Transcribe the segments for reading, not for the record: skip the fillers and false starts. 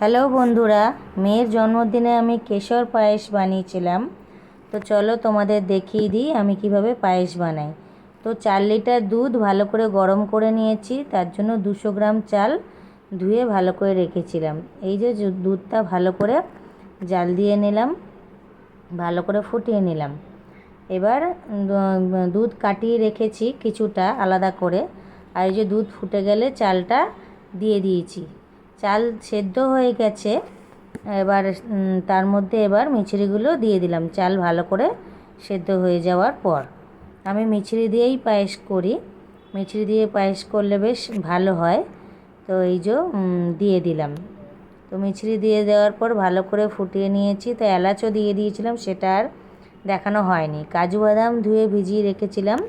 Hello বন্ধুরা, মেয়ের জন্মদিনে আমি কেশর পায়েস বানিয়েছিলাম। তো চলো তোমাদের দেখিয়ে দিই আমি কিভাবে পায়েস বানাই। তো 4 লিটার দুধ ভালো করে গরম করে নিয়েছি, তার জন্য 200 গ্রাম চাল ধুয়ে ভালো করে রেখেছিলাম। এই যে দুধটা ভালো করে জাল দিয়ে নিলাম, ভালো করে ফুটিয়ে নিলাম। এবার দুধ কাটিয়ে রেখেছি কিছুটা আলাদা করে, আর এই যে দুধ ফুটে গেলে চালটা দিয়ে দিয়েছি। চাল সেদ্ধ হয়ে গেছে, এবার তার মধ্যে এবার মিছরিগুলো দিয়ে দিলাম। চাল ভালো করে সেদ্ধ হয়ে যাওয়ার পর আমি মিছরি দিয়েই পায়েস করি, মিছরি দিয়ে পায়েস করলে বেশ ভালো হয়। তো এই যে দিয়ে দিলাম। তো মিছরি দিয়ে দেওয়ার পর ভালো করে ফুটিয়ে নিয়েছি। তো এলাচও দিয়ে দিয়েছিলাম, সেটা আর দেখানো হয়নি। কাজু বাদাম ধুয়ে ভিজিয়ে রেখেছিলাম।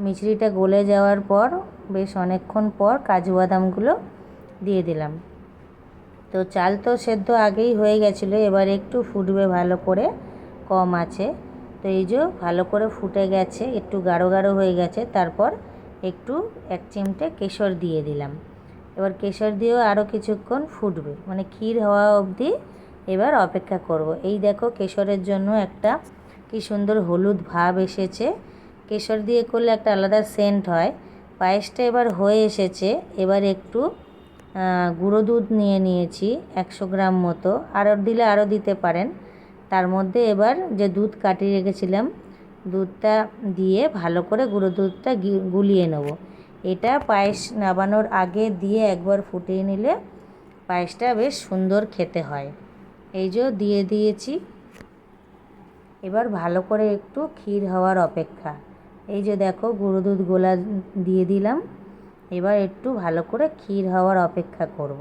মিছরিটা গলে যাওয়ার পর বেশ অনেকক্ষণ পর কাজু বাদামগুলো দিয়ে দিলাম। তো চাল তো সেদ্ধ আগেই হয়ে গেছিলো, এবার একটু ফুটবে ভালো করে কম আছে। তো এই যে ভালো করে ফুটে গেছে, একটু গাঢ় গাঢ় হয়ে গেছে। তারপর একটু 1 চিমটে কেশর দিয়ে দিলাম। এবার কেশর দিয়েও আরও কিছুক্ষণ ফুটবে, মানে ক্ষীর হওয়া অবধি এবার অপেক্ষা করব। এই দেখো কেশরের জন্য একটা কি সুন্দর হলুদ ভাব এসেছে। কেশর দিয়ে করলে একটা আলাদা সেন্ট হয়। পায়েসটা এবার হয়ে এসেছে। এবার একটু গুঁড়ো দুধ নিয়ে নিয়েছি 100 গ্রাম মতো, আরও দিলে আরও দিতে পারেন। তার মধ্যে এবার যে দুধ কাটিয়ে রেখেছিলাম, দুধটা দিয়ে ভালো করে গুঁড়ো দুধটা গুলিয়ে নেব। এটা পায়েস নামানোর আগে দিয়ে একবার ফুটিয়ে নিলে পায়েসটা বেশ সুন্দর খেতে হয়। এই যে দিয়ে দিয়েছি। এবার ভালো করে একটু ক্ষীর হওয়ার অপেক্ষা। এই যে দেখো গুঁড়ো দুধ গোলা দিয়ে দিলাম। এবার একটু ভালো করে ক্ষীর হওয়ার অপেক্ষা করব।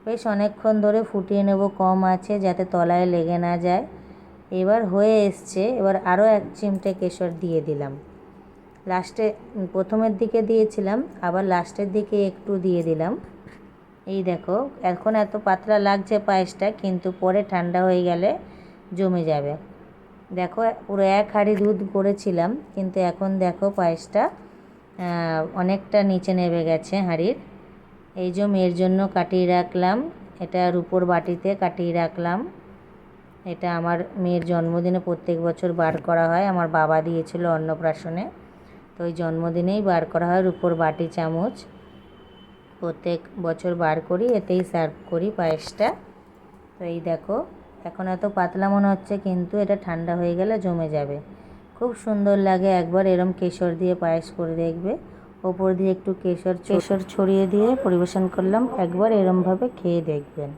বেশ অনেকক্ষণ ধরে ফুটিয়ে নেব কম আছে, যাতে তলায় লেগে না যায়। এবার হয়ে এসছে। এবার আরও 1 চিমটে কেশর দিয়ে দিলাম। লাস্টে প্রথমের দিকে দিয়েছিলাম, আবার লাস্টের দিকে একটু দিয়ে দিলাম। এই দেখো এখন এত পাতলা লাগছে পায়েসটা, কিন্তু পরে ঠান্ডা হয়ে গেলে জমে যাবে। দেখো পুরো 1 হাঁড়ি দুধ করেছিলাম, কিন্তু এখন দেখো পায়েসটা অনেকটা নিচে নেমে গেছে হাঁড়ির। এই যে মেয়ের জন্য কাটিয়ে রাখলাম, এটা রুপোর বাটিতে কাটিয়ে রাখলাম। এটা আমার মেয়ের জন্মদিনে প্রত্যেক বছর বার করা হয়, আমার বাবা দিয়েছিল অন্নপ্রাশনে। তো ওই জন্মদিনেই বার করা হয় রুপোর বাটি চামচ, প্রত্যেক বছর বার করি, এতেই সার্ভ করি পায়েসটা। তো এই দেখো এখন এত পাতলা মনে হচ্ছে, কিন্তু এটা ঠান্ডা হয়ে গেলে জমে যাবে। খুব সুন্দর লাগে, একবার এরম কেশর দিয়ে পায়েস করে দেখবে। ওপর দিয়ে একটু কেশর ছড়িয়ে দিয়ে পরিবেশন করলাম, একবার এরমভাবে খেয়ে দেখবেন।